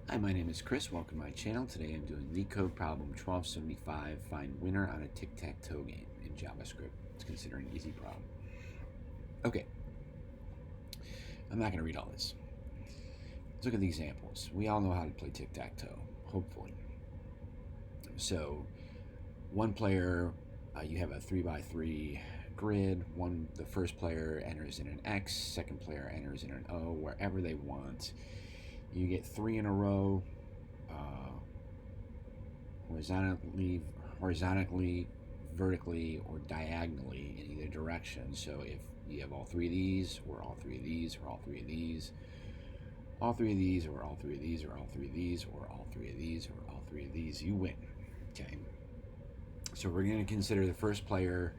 Hi, my name is Chris. Welcome to my channel. Today I'm doing Leetcode problem 1275, find winner on a tic-tac-toe game in JavaScript. It's considered an easy problem. Okay, I'm not going to read all this. Let's look at the examples. We all know how to play tic-tac-toe, hopefully. So, one player, you have a 3x3 grid. The first player enters in an X, second player enters in an O, wherever they want. You get 3 in a row, horizontally, vertically, or diagonally in either direction. So if you have all 3 of these, or all 3 of these, or all 3 of these, all 3 of these, or all 3 of these, or all 3 of these, or all 3 of these, or all 3 of these, you win. Okay. So we're going to consider the first player.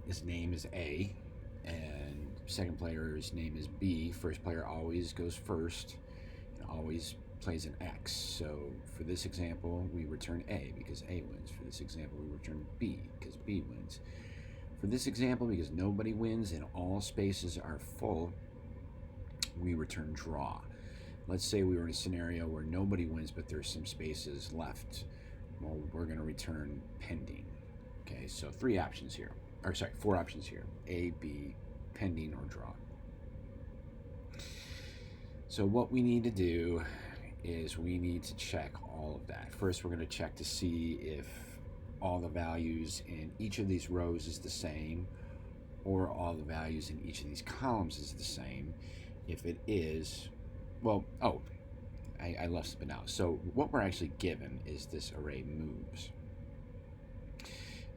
His name is A, and second player's name is B. First player always goes first and always plays an X. So for this example, we return A because A wins. For this example, we return B because B wins. For this example, because nobody wins and all spaces are full, we return draw. Let's say we were in a scenario where nobody wins, but there's some spaces left. Well, we're going to return pending. Okay, so 4 options here. A, B, pending, or draw. So what we need to do is we need to check all of that. First, we're going to check to see if all the values in each of these rows is the same, or all the values in each of these columns is the same. If it is, well, I left something out. So what we're actually given is this array moves.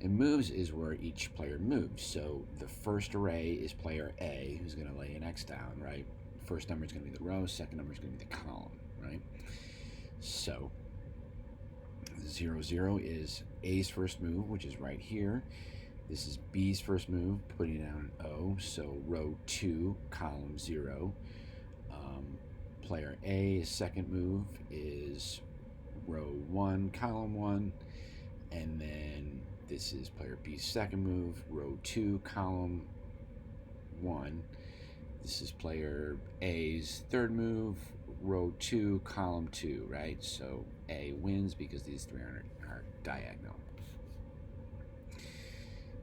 And moves is where each player moves. So the first array is player A, who's going to lay an X down, right? First number is going to be the row, second number is going to be the column, right? So 0, 0 is A's first move, which is right here. This is B's first move, putting down an O. So row 2, column 0. Player A's second move is row 1, column 1. And then this is player B's second move, row 2, column 1. This is player A's third move, row 2, column 2, right? So A wins because these 3 are diagonal.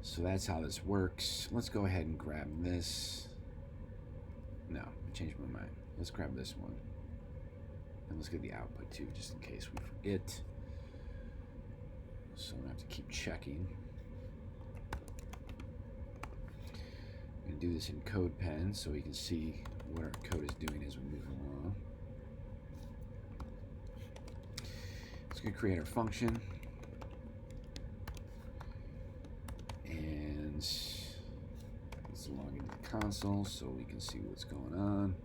So that's how this works. Let's go ahead and grab this. No, I changed my mind. Let's grab this one. And let's get the output too, just in case we forget. So I'm going to have to keep checking. I'm going to do this in CodePen so we can see what our code is doing as we move along. It's going to create our function. And let's log into the console so we can see what's going on.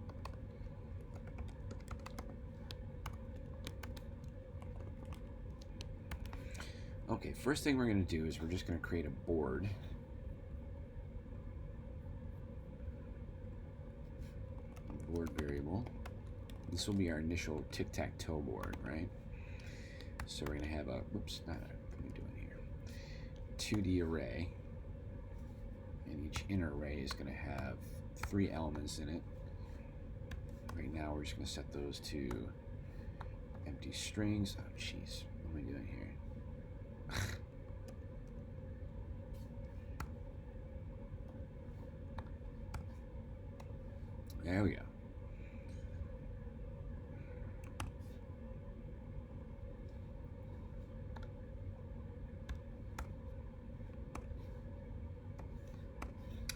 Okay, first thing we're going to do is we're just going to create a board. Board variable. This will be our initial tic-tac-toe board, right? So we're going to have a, what am I doing here? 2D array. And each inner array is going to have 3 elements in it. Right now we're just going to set those to empty strings. Oh, jeez. What am I doing here? There we go.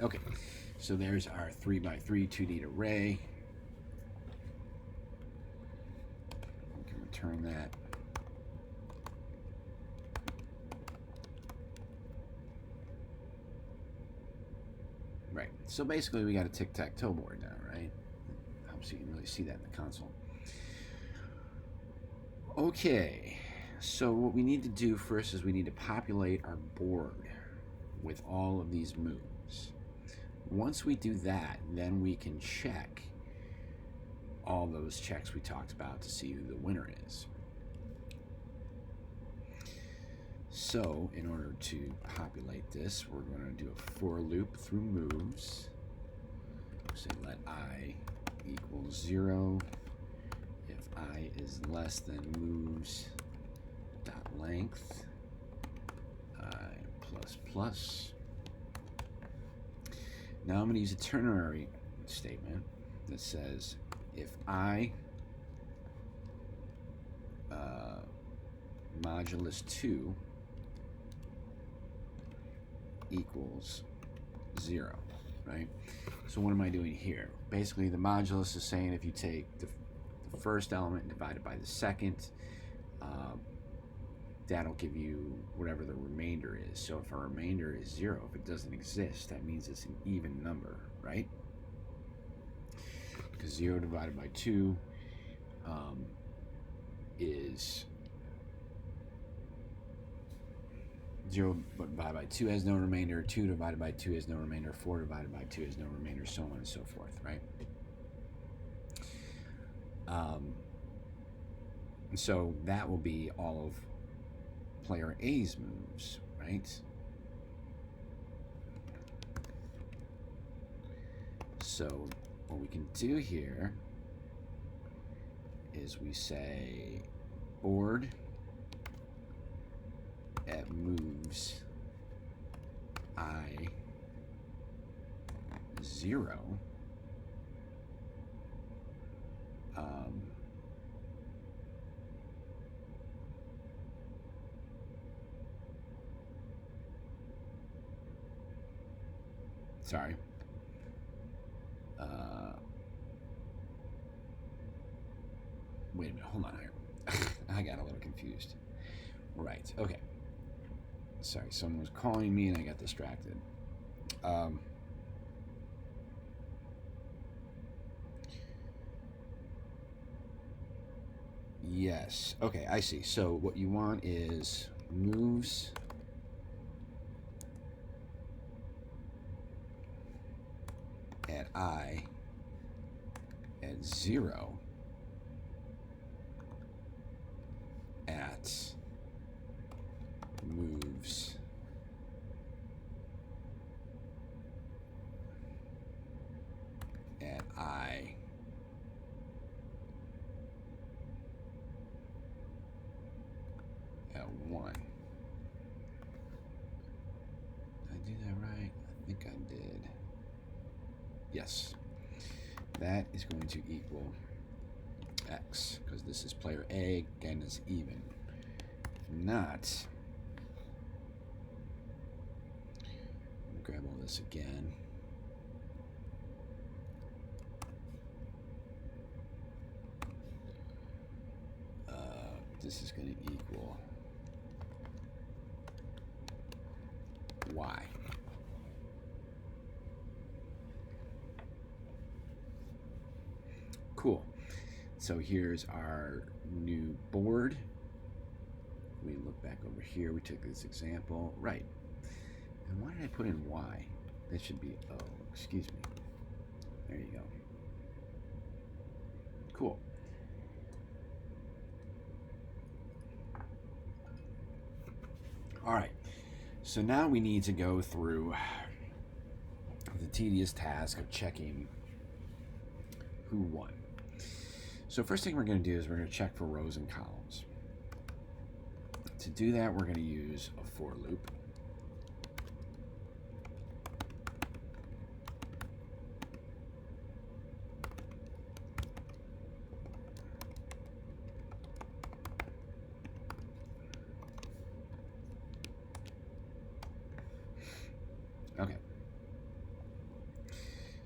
Okay, so there's our 3x3 2D array. We can return that. Right, so basically we got a tic-tac-toe board now, right? I hope you can really see that in the console. Okay, so what we need to do first is we need to populate our board with all of these moves. Once we do that, then we can check all those checks we talked about to see who the winner is. So in order to populate this, we're going to do a for loop through moves. Say let I equals 0 if I is less than moves dot length I plus plus. Now I'm going to use a ternary statement that says if I modulus 2 equals 0, right? So what am I doing here? Basically, the modulus is saying if you take the first element and divide it by the second, that'll give you whatever the remainder is. So if a remainder is 0, if it doesn't exist, that means it's an even number, right? Because 0 divided by 2 is 0 divided by 2 has no remainder, 2 divided by 2 has no remainder, 4 divided by 2 has no remainder, so on and so forth, right? And so that will be all of player A's moves, right? So what we can do here is we say board at moves I 0 sorry. Wait a minute, hold on here. I got a little confused. Right, okay. Sorry, someone was calling me and I got distracted. Yes, okay, I see. So what you want is moves at I at 0 at moves at I at 1. Did I do that right? I think I did. Yes. That is going to equal X, because this is player A, again, is even. If not, grab all this again. This is going to equal Y. Cool. So here's our new board. We look back over here. We took this example. Right. And why did I put in Y? That should be O. Excuse me. There you go. Cool. All right. So now we need to go through the tedious task of checking who won. So first thing we're going to do is we're going to check for rows and columns. To do that, we're going to use a for loop. Okay.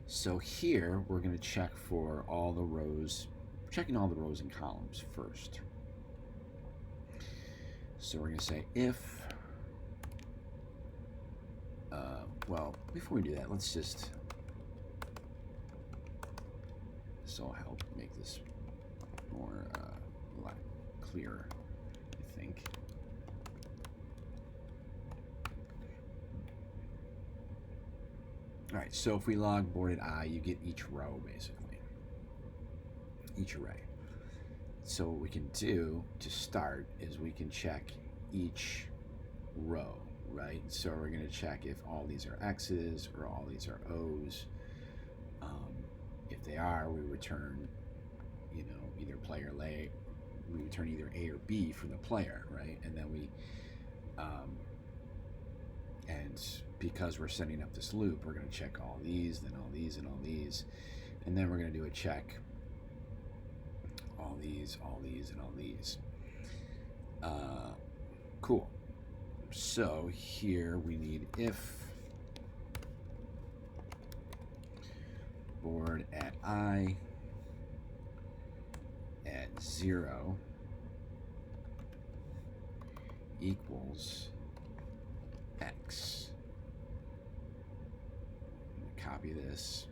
So here we're going to check for all the rows, checking all the rows and columns first. So we're going to say if, well, before we do that, let's just, this will help make this more, a lot clearer, I think. All right, so if we log boarded I, you get each row, basically, each array. So what we can do to start is we can check each row, right? So we're going to check if all these are X's or all these are O's. If they are, we return, either player we return either A or B from the player, right? And then and because we're setting up this loop, we're going to check all these, then all these, and all these, and then we're going to do a check all these, all these, and all these. Cool. So here we need if board at I at 0 equals X. Copy this.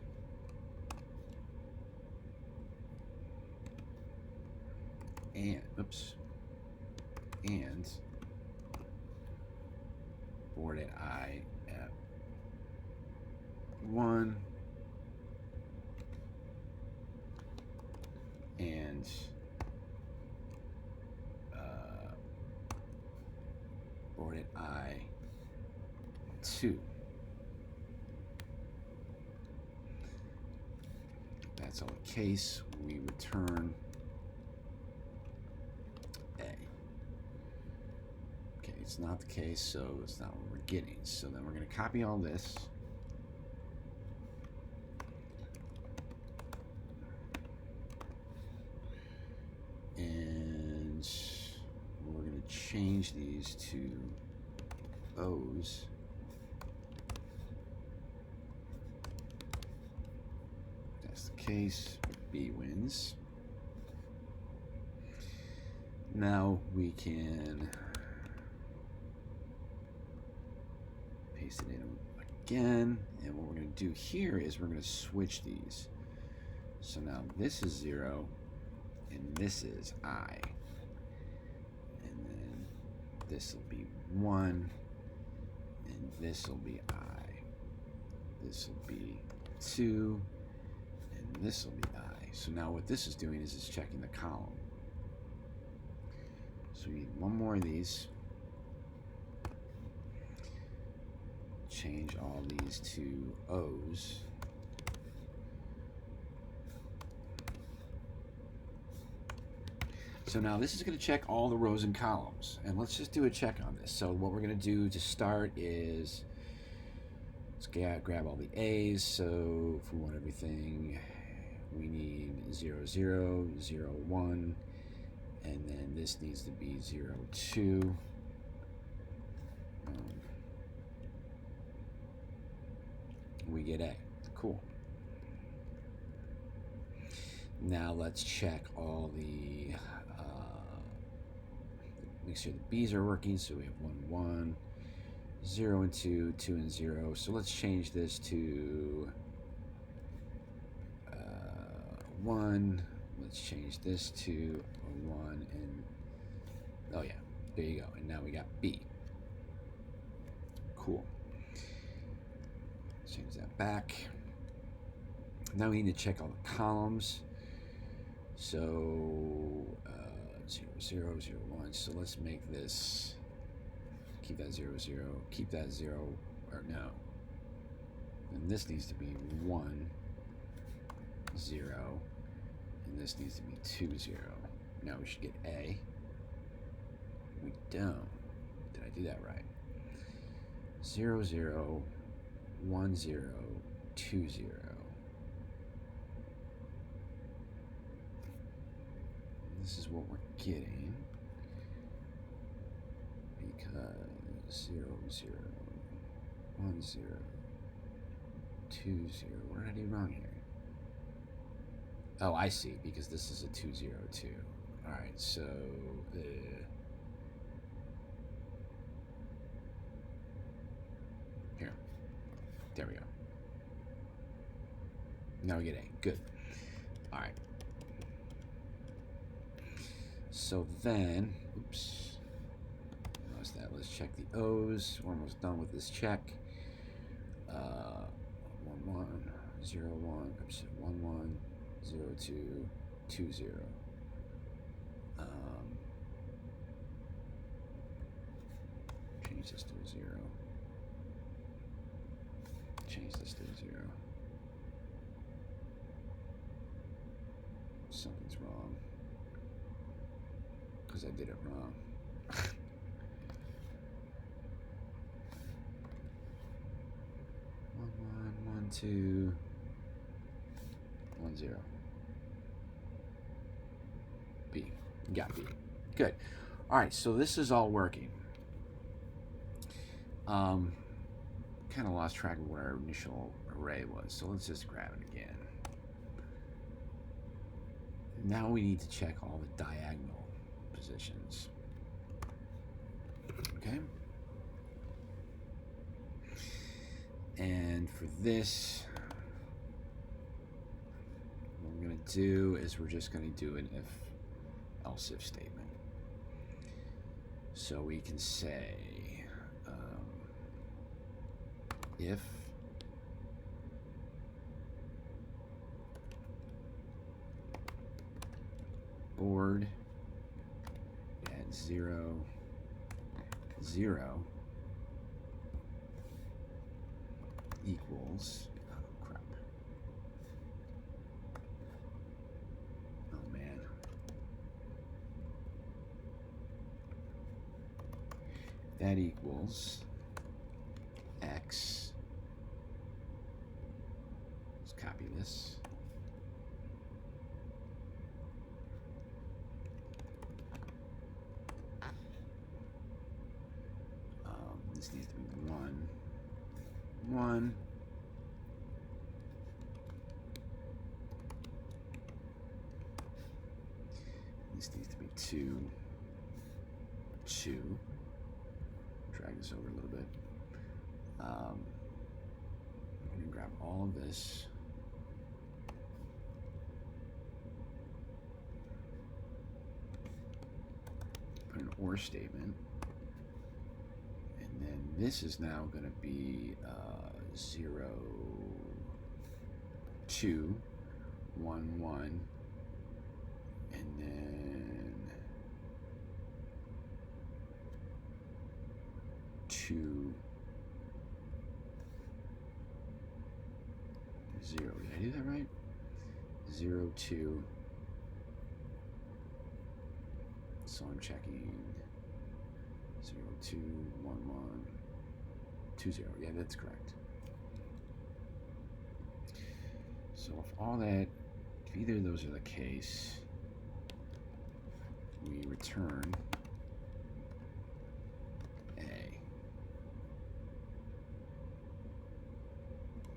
And, oops. And board at I at 1 and board at I 2. That's all the case. We return A. Okay, it's not the case, so it's not what we're getting. So then we're going to copy all this. And we're going to change these to O's. That's the case. B wins. Now we can paste it in again. And what we're going to do here is we're going to switch these. So now this is 0. And this is I. And then this will be 1. And this will be I. This will be 2. And this will be I. So now what this is doing is it's checking the column. So we need one more of these. Change all these to O's. So now this is going to check all the rows and columns. And let's just do a check on this. So what we're going to do to start is let's grab all the A's. So if we want everything, we need 0, 0, 0, 1. And then this needs to be 0, 2. We get A. Cool. Now let's check all the make sure the B's are working. So we have 1, 1, 0 and 2, 2 and 0. So let's change this to 1. Let's change this to a 1 and oh yeah, there you go. And now we got B. Cool. Change that back. Now we need to check all the columns. So 0, 0, 0, 1. So let's make this, keep that 0, 0, keep that 0, or no. And this needs to be 1, 0, and this needs to be 2, 0. Now we should get A. We don't. Did I do that right? 0, 0, 1, 0, 2, 0. This is what we're getting because 0, 0, 1, 0, 2, 0. What did I do wrong here? Oh, I see, because this is a 2, 0, 2. All right, so here, there we go. Now we get A. Good. All right. So then, oops, lost that. Let's check the O's. We're almost done with this check. 1, 1, 0, 1, oops, 1, 1, 0, 2, 2, 0. Change this to a 0. Change this to a 0. Something's wrong. because I did it wrong. 1 1 1 2 1 0. B. Got B. Good. All right, so this is all working. Kind of lost track of what our initial array was, so let's just grab it again. Now we need to check all the diagonal positions. Okay? And for this, what we're going to do is we're just going to do an else if statement. So we can say if board at 0 0 equals, oh crap, oh man, that equals x, let's copy this, this needs to be 1 1. This needs to be 2 2. Drag this over a little bit. I'm going to grab all of this. Put an OR statement. And then this is now going to be 0 2 1 1. And then 2 0. Did I do that right? 0 2. So I'm checking 0 2 1 1 2 0. Yeah, that's correct. So if either of those are the case, we return A.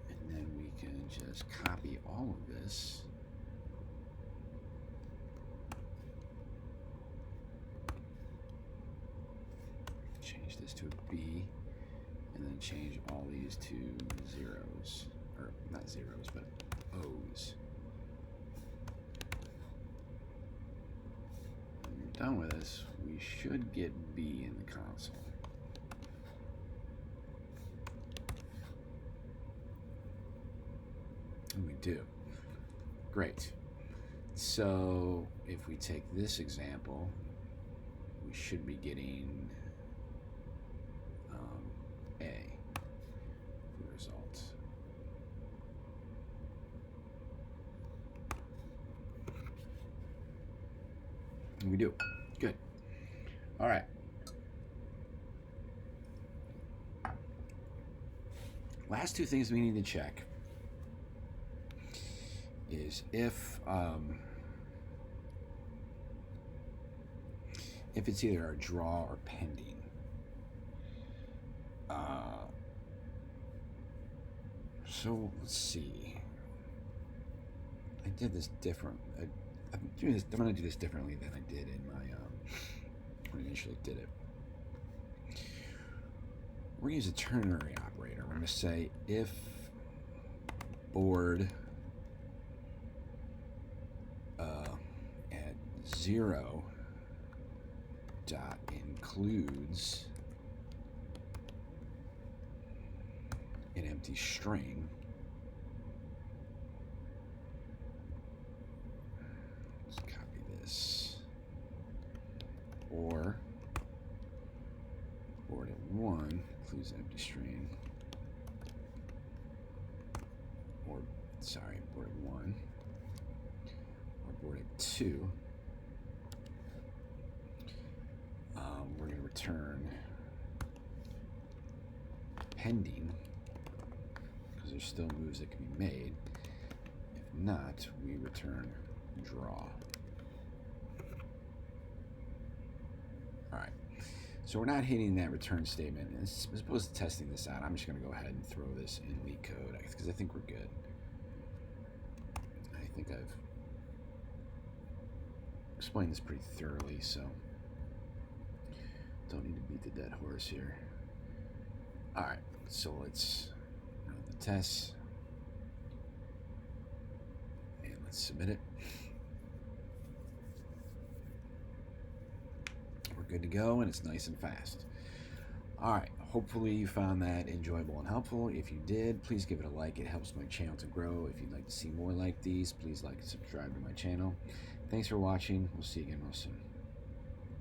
And then we can just copy all of this. Change this to a B, and then change all these to zeros, or not zeros, but O's. When you're done with this, we should get B in the console. And we do. Great. So if we take this example, we should be getting A for the result. And we do. Good. All right. Last two things we need to check is if it's either a draw or pending. So let's see. I did this different. I'm going to do this differently than I did in my when I initially did it. We're going to use a ternary operator. We're going to say if board at 0 dot includes an empty string, let's copy this, or board at 1 includes an empty string, or sorry, board at 1, or board at 2 return pending, because there's still moves that can be made. If not, we return draw. Alright, so we're not hitting that return statement. As opposed to testing this out, I'm just going to go ahead and throw this in Leetcode, because I think we're good. I think I've explained this pretty thoroughly, so don't need to beat the dead horse here. Alright, so let's run the tests. And let's submit it. We're good to go, and it's nice and fast. Alright, hopefully you found that enjoyable and helpful. If you did, please give it a like. It helps my channel to grow. If you'd like to see more like these, please like and subscribe to my channel. Thanks for watching. We'll see you again real soon.